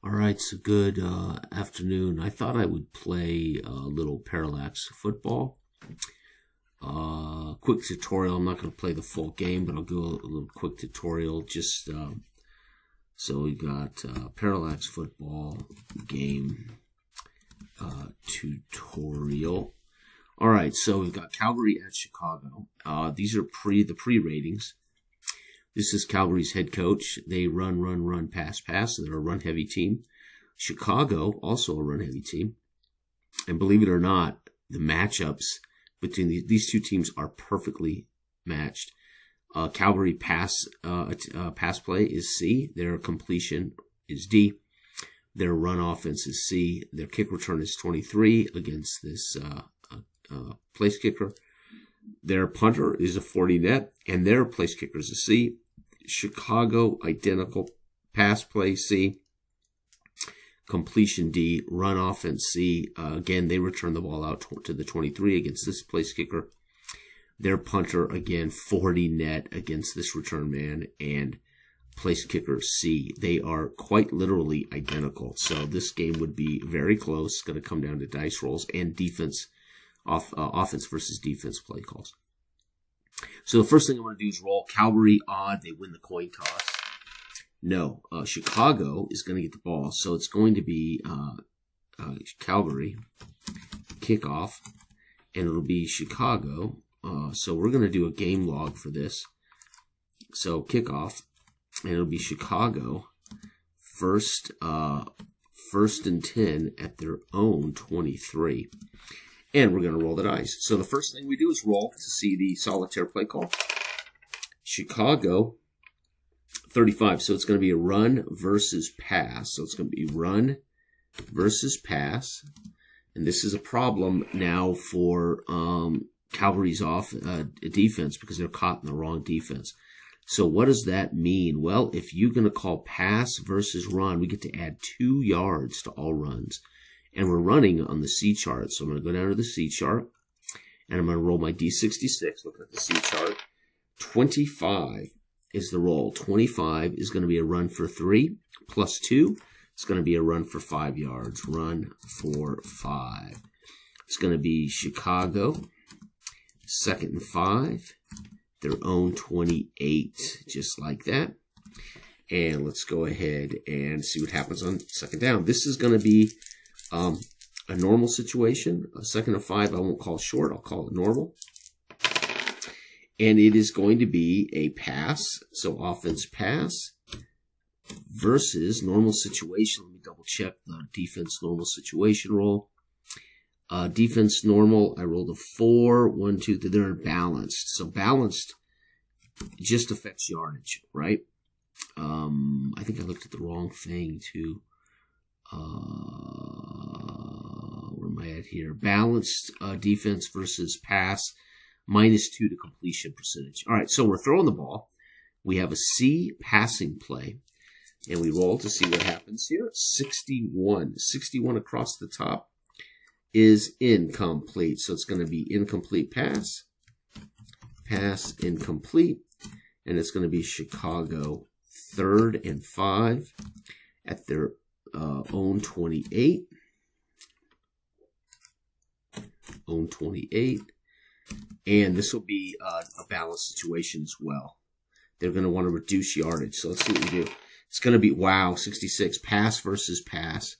All right, so good afternoon. I thought I would play a little Parallax football. Quick tutorial. I'm not going to play the full game, but I'll do a little quick tutorial. So we got Parallax football game tutorial. All right, so we've got Calgary at Chicago. These are the pre-ratings. This is Calgary's head coach. They run, pass. So they're a run-heavy team. Chicago, also a run-heavy team. And believe it or not, the matchups between these two teams are perfectly matched. Calgary pass play is C. Their completion is D. Their run offense is C. Their kick return is 23 against this place kicker. Their punter is a 40 net, and their place kicker is a C. Chicago, identical. Pass play, C. Completion, D. Run offense, C. Again, they return the ball out to the 23 against this place kicker. Their punter, again, 40 net against this return man, and place kicker, C. They are quite literally identical. So this game would be very close. It's going to come down to dice rolls and defense, offense versus defense play calls. So the first thing I'm going to do is roll Calgary odd. They win the coin toss. No, Chicago is going to get the ball. So it's going to be Calgary kickoff, and it'll be Chicago. So we're going to do a game log for this. So kickoff, and it'll be Chicago first and 10 at their own 23. And we're going to roll the dice. So the first thing we do is roll to see the solitaire play call. Chicago, 35. So it's going to be a run versus pass. So it's going to be run versus pass. And this is a problem now for Calgary's defense because they're caught in the wrong defense. So what does that mean? Well, if you're going to call pass versus run, we get to add 2 yards to all runs. And we're running on the C chart. So I'm going to go down to the C chart. And I'm going to roll my D66. Look at the C chart. 25 is the roll. 25 is going to be a run for 3. Plus 2, it's going to be a run for 5 yards. Run for 5. It's going to be Chicago. 2nd and 5. Their own 28. Just like that. And let's go ahead and see what happens on 2nd down. This is going to be a normal situation. A 2nd and 5, I won't call short. I'll call it normal. And it is going to be a pass. So offense pass versus normal situation. Let me double check the defense normal situation roll. Defense normal, I rolled a 4, 1, 2, 3. They're balanced. So balanced just affects yardage, right? I think I looked at the wrong thing too. Where am I at here? Balanced defense versus pass, -2 to completion percentage. All right, so we're throwing the ball. We have a C passing play, and we roll to see what happens here. 61. 61 across the top is incomplete. So it's going to be incomplete pass, pass incomplete, and it's going to be Chicago 3rd and 5 at their own 28. Own 28. And this will be a balanced situation as well. They're going to want to reduce yardage. So let's see what we do. It's going to be, 66. Pass versus pass.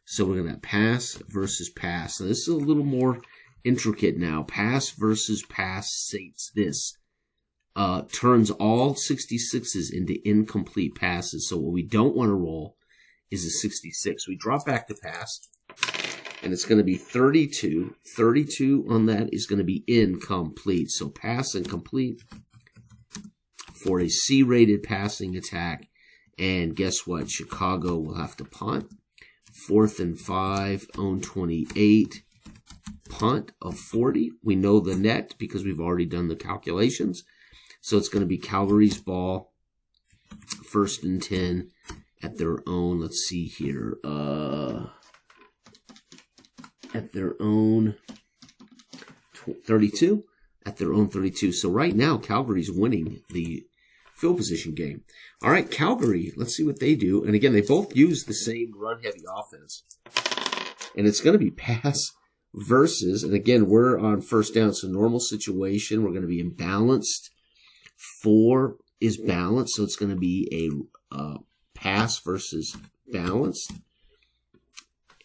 So we're going to pass versus pass. Now this is a little more intricate now. Pass versus pass states this. Turns all 66s into incomplete passes. So what we don't want to roll is a 66. We drop back to pass, and it's going to be 32. 32 on that is going to be incomplete. So pass incomplete for a C-rated passing attack. And guess what? Chicago will have to punt. 4th and 5, own 28. Punt of 40. We know the net because we've already done the calculations. So it's going to be Calgary's ball. 1st and 10 at their own, let's see here, at their own 32. At their own 32. So right now, Calgary's winning the field position game. All right, Calgary, let's see what they do. And again, they both use the same run-heavy offense. And it's going to be pass versus, and again, we're on first down, so normal situation. We're going to be imbalanced. 4 is balanced, so it's going to be a pass versus balanced.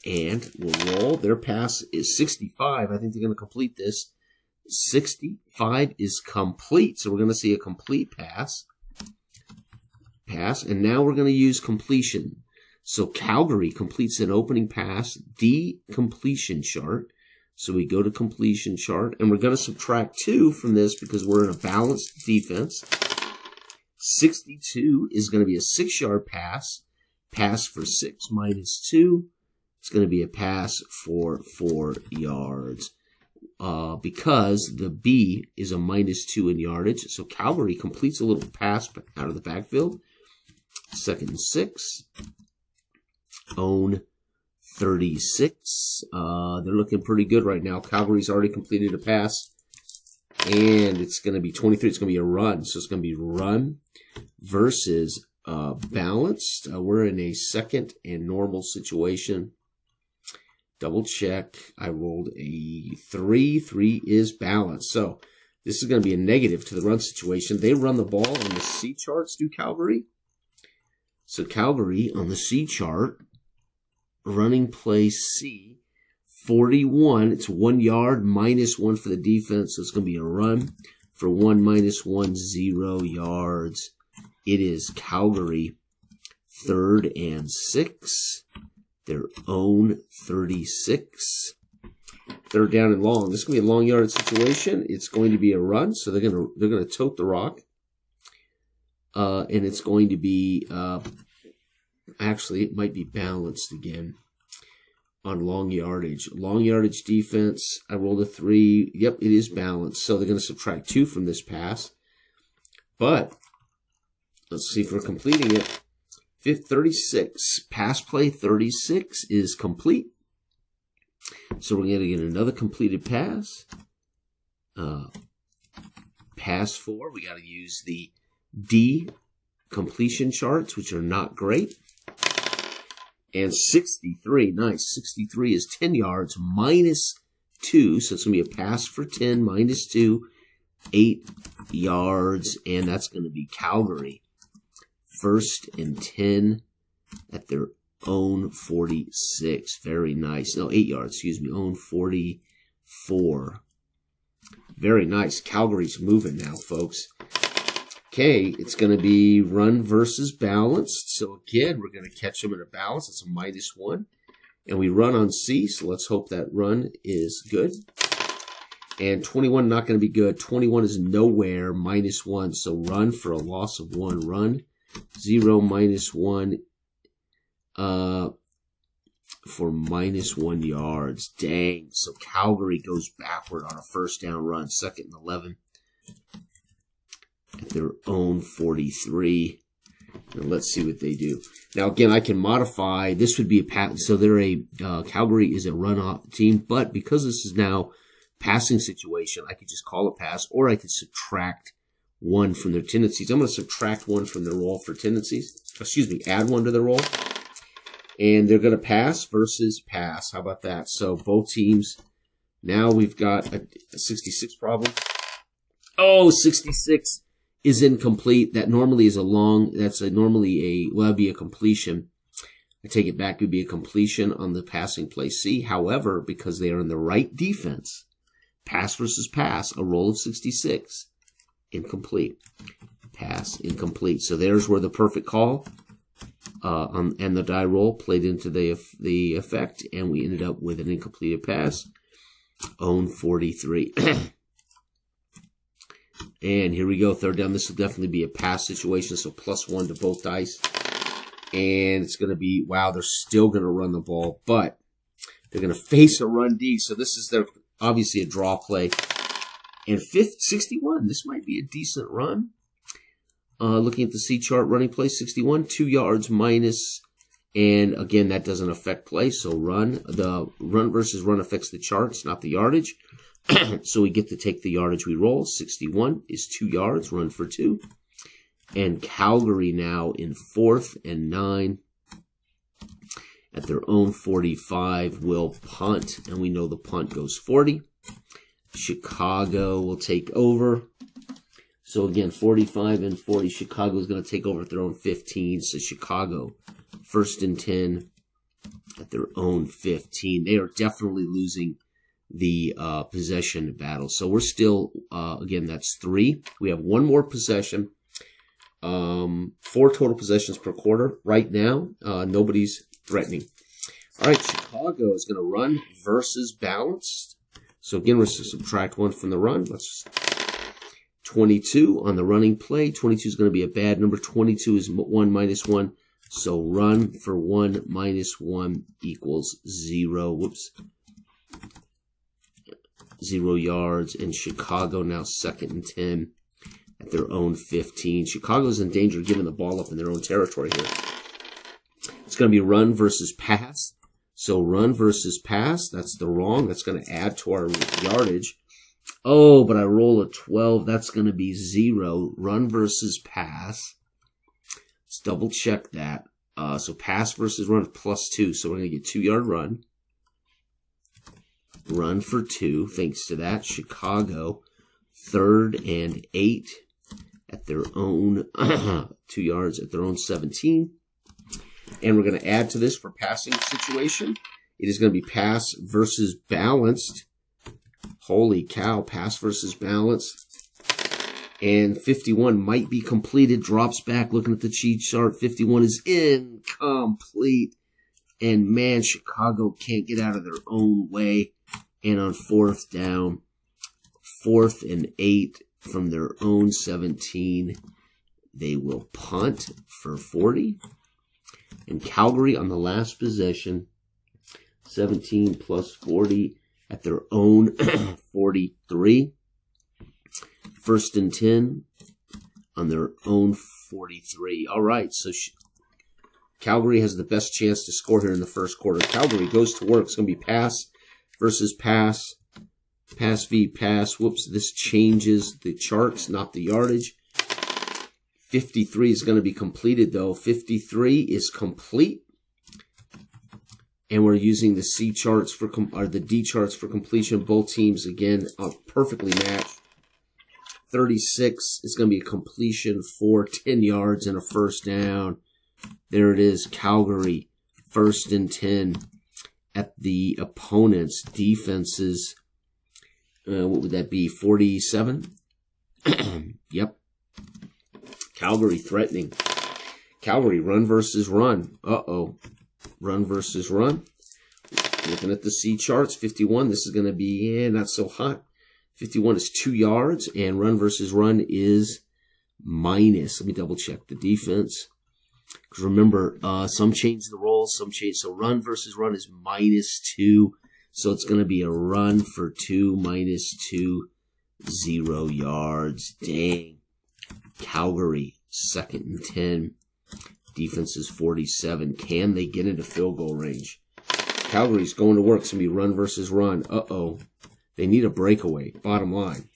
And we'll roll. Their pass is 65. I think they're going to complete this. 65 is complete. So we're going to see a complete pass. And now we're going to use completion. So Calgary completes an opening pass, D completion chart. So we go to completion chart, and we're going to subtract 2 from this because we're in a balanced defense. 62 is going to be a 6-yard pass. Pass for 6 minus 2. It's going to be a pass for 4 yards. Because the B is a minus 2 in yardage. So Calgary completes a little pass out of the backfield. 2nd and 6. Own 36. They're looking pretty good right now. Calgary's already completed a pass. And it's going to be 23. It's going to be a run. So it's going to be run versus balanced. We're in a second and normal situation. Double check. I rolled a 3. 3 is balanced. So this is going to be a negative to the run situation. They run the ball on the C charts, do Calgary. So Calgary on the C chart, running play C, 41. It's 1 yard, minus 1 for the defense. So it's going to be a run for 1 minus 1, 0 yards. It is Calgary, 3rd and 6. Their own 36. 3rd down and long. This is going to be a long yardage situation. It's going to be a run, so they're going to tote the rock. And it's going to be actually it might be balanced again on long yardage. Long yardage defense. I rolled a 3. Yep, it is balanced. So they're going to subtract 2 from this pass. But let's see if we're completing it. 36. Pass play 36 is complete. So we're going to get another completed pass. Pass 4. We got to use the D completion charts, which are not great. And 63. Nice. 63 is 10 yards minus 2. So it's going to be a pass for 10 minus 2. 8 yards. And that's going to be Calgary. 1st and 10 at their own 46. Very nice. No, 8 yards, excuse me. Own 44. Very nice. Calgary's moving now, folks. Okay, it's going to be run versus balanced. So again, we're going to catch them in a balance. It's a minus 1. And we run on C, so let's hope that run is good. And 21 not going to be good. 21 is nowhere, minus 1. So run for a loss of 1. Run. 0 minus 1 for minus 1 yards. Dang. So Calgary goes backward on a 1st down run. 2nd and 11 at their own 43. And let's see what they do. Now, again, I can modify. This would be a pass. So they're a Calgary is a run-off team. But because this is now passing situation, I could just call a pass, or I could subtract 1 from their tendencies. I'm going to subtract 1 from their roll for tendencies. Excuse me, add 1 to their roll. And they're going to pass versus pass. How about that? So both teams, now we've got a 66 problem. Oh, 66 is incomplete. That normally is a long, that'd be a completion. I take it back, it would be a completion on the passing play C. However, because they are in the right defense, pass versus pass, a roll of 66. Incomplete. Pass, incomplete. So there's where the perfect call and the die roll played into the effect, and we ended up with an incompleted pass. Own 43. And here we go, 3rd down. This will definitely be a pass situation, so +1 to both dice. And it's going to be, wow, they're still going to run the ball, but they're going to face a run D. So this is obviously a draw play. And 61, this might be a decent run. Looking at the C chart, running play 61, 2 yards minus. And again, that doesn't affect play. So the run versus run affects the charts, not the yardage. So we get to take the yardage we roll. 61 is 2 yards, run for 2. And Calgary now in 4th and 9 at their own 45 will punt. And we know the punt goes 40. Chicago will take over. So again, 45 and 40. Chicago is going to take over at their own 15. So Chicago, 1st and 10 at their own 15. They are definitely losing the possession battle. So we're still, again, that's 3. We have one more possession. 4 total possessions per quarter. Right now, nobody's threatening. All right, Chicago is going to run versus balanced. So again, we're going to subtract 1 from the run. Let's 22 on the running play. 22 is going to be a bad number. 22 is 1 minus 1. So run for 1 minus 1 equals 0. Whoops. 0 yards. And Chicago now 2nd and 10 at their own 15. Chicago's in danger of giving the ball up in their own territory here. It's going to be run versus pass. So run versus pass, that's the wrong. That's going to add to our yardage. Oh, but I roll a 12. That's going to be 0. Run versus pass. Let's double check that. So pass versus run plus 2. So we're going to get 2-yard run. Run for 2. Thanks to that. Chicago, 3rd and 8 at their own 2 yards at their own 17. And we're going to add to this for passing situation. It is going to be pass versus balanced. Holy cow, pass versus balanced. And 51 might be completed. Drops back, looking at the cheat chart. 51 is incomplete. And man, Chicago can't get out of their own way. And on 4th down, 4th and 8 from their own 17, they will punt for 40. And Calgary on the last possession, 17 plus 40 at their own 43. 1st and 10 on their own 43. All right, so Calgary has the best chance to score here in the first quarter. Calgary goes to work. It's going to be pass versus pass. Pass v pass. Whoops, this changes the charts, not the yardage. 53 is going to be completed, though. 53 is complete. And we're using the C charts for or the D charts for completion. Both teams, again, are perfectly matched. 36 is going to be a completion for 10 yards and a 1st down. There it is, Calgary, 1st and 10 at the opponent's defense's, what would that be, 47? Yep. Calgary threatening. Calgary, run versus run. Uh-oh. Run versus run. Looking at the C charts, 51, this is going to be, not so hot. 51 is 2 yards, and run versus run is minus. Let me double check the defense. Because remember, some change the roles, some change. So run versus run is minus 2. So it's going to be a run for 2 minus 2, 0 yards. Dang. Calgary, 2nd and 10. Defense is 47. Can they get into field goal range? Calgary's going to work. It's going to be run versus run. Uh-oh. They need a breakaway, bottom line.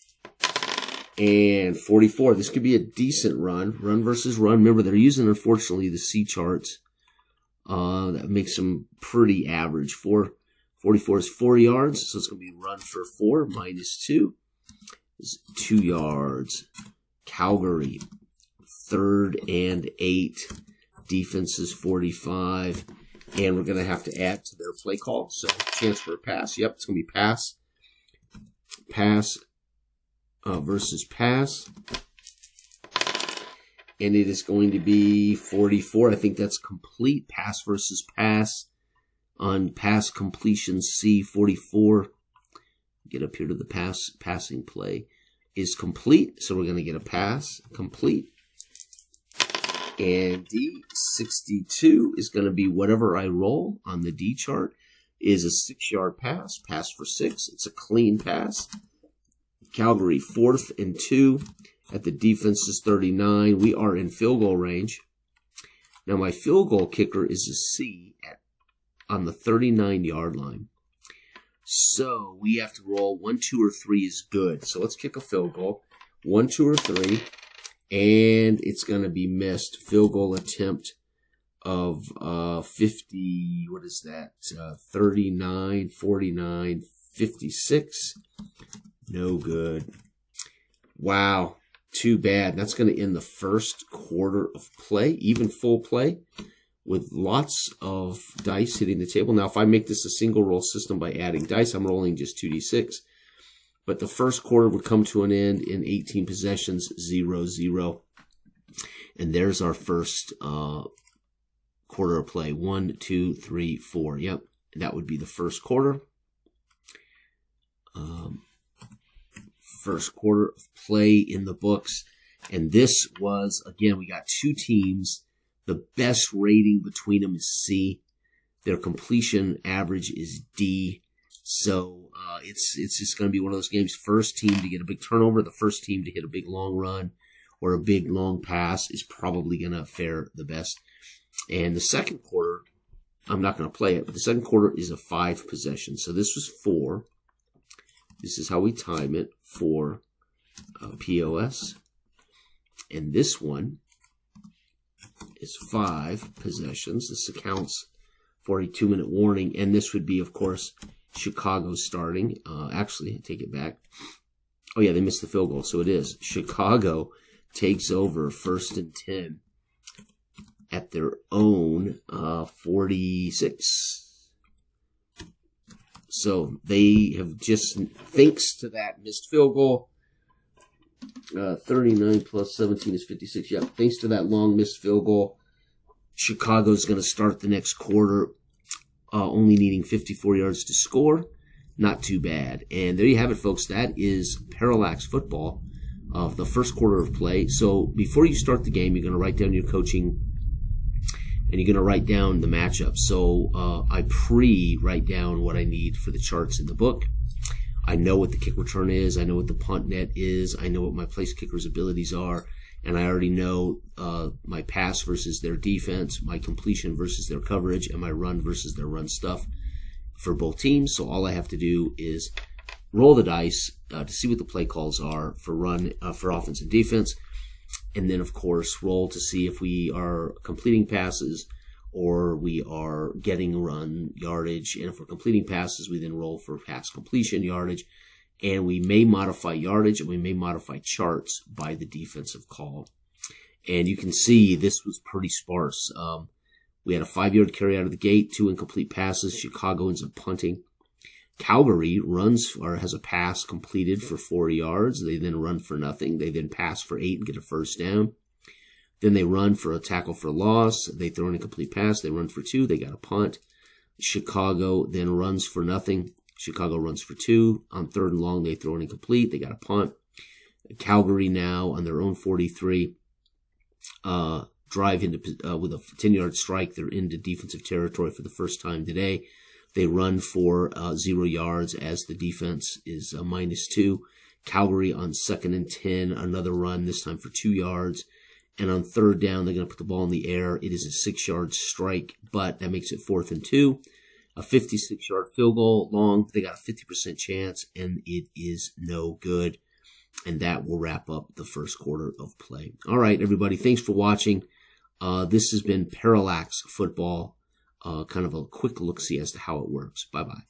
And 44. This could be a decent run. Run versus run. Remember, they're using, unfortunately, the C charts. That makes them pretty average. 44 is 4 yards, so it's going to be run for 4 minus 2 is 2 yards. Calgary, 3rd and 8. Defense is 45. And we're going to have to add to their play call. So, chance for a pass. Yep, it's going to be pass. Pass versus pass. And it is going to be 44. I think that's complete. Pass versus pass on pass completion C, 44. Get up here to the passing play is complete. So we're going to get a pass complete. And D, 62 is going to be whatever I roll on the D chart is a 6-yard pass. Pass for 6. It's a clean pass. Calgary, 4th and 2 at the defense's 39. We are in field goal range. Now my field goal kicker is a C on the 39-yard line. So we have to roll 1, 2, or 3 is good. So let's kick a field goal. 1, 2, or 3. And it's going to be missed. Field goal attempt of 50, what is that? 39, 49, 56. No good. Wow. Too bad. That's going to end the first quarter of play, even full play, with lots of dice hitting the table. Now, if I make this a single roll system by adding dice, I'm rolling just 2d6. But the first quarter would come to an end in 18 possessions, 0-0. And there's our first quarter of play. 1, 2, 3, 4. Yep, that would be the first quarter. First quarter of play in the books. And this was, again, we got two teams. The best rating between them is C. Their completion average is D. So it's just going to be one of those games. First team to get a big turnover, the first team to hit a big long run or a big long pass is probably going to fare the best. And the second quarter, I'm not going to play it, but the second quarter is a 5 possession. So this was 4. This is how we time it for POS. And this one is 5 possessions. This accounts for a 2-minute warning. And this would be, of course, Chicago starting. Actually, I take it back. Oh, yeah, they missed the field goal. So it is. Chicago takes over 1st and 10 at their own 46. So they have just, thanks to that missed field goal, 39 plus 17 is 56. Yeah, thanks to that long missed field goal, Chicago's going to start the next quarter only needing 54 yards to score. Not too bad. And there you have it, folks. That is Parallax football of the first quarter of play. So before you start the game, you're going to write down your coaching and you're going to write down the matchup. So I write down what I need for the charts in the book. I know what the kick return is. I know what the punt net is. I know what my place kicker's abilities are. And I already know my pass versus their defense, my completion versus their coverage, and my run versus their run stuff for both teams. So all I have to do is roll the dice to see what the play calls are for offense and defense. And then, of course, roll to see if we are completing passes or we are getting run yardage. And if we're completing passes, we then roll for pass completion yardage. And we may modify yardage and we may modify charts by the defensive call. And you can see this was pretty sparse. We had a 5-yard carry out of the gate, 2 incomplete passes. Chicago ends up punting. Calgary has a pass completed for 4 yards. They then run for nothing. They then pass for 8 and get a first down. Then they run for a tackle for loss. They throw an incomplete pass. They run for 2. They got a punt. Chicago then runs for nothing. Chicago runs for 2. On 3rd and long, they throw an incomplete. They got a punt. Calgary now on their own 43 drive into with a 10-yard strike. They're into defensive territory for the first time today. They run for 0 yards as the defense is -2. Calgary on 2nd and 10, another run, this time for 2 yards. And on 3rd down, they're going to put the ball in the air. It is a 6-yard strike, but that makes it 4th and 2. A 56-yard field goal long. They got a 50% chance, and it is no good. And that will wrap up the first quarter of play. All right, everybody, thanks for watching. This has been Parallax Football. Kind of a quick look-see as to how it works. Bye-bye.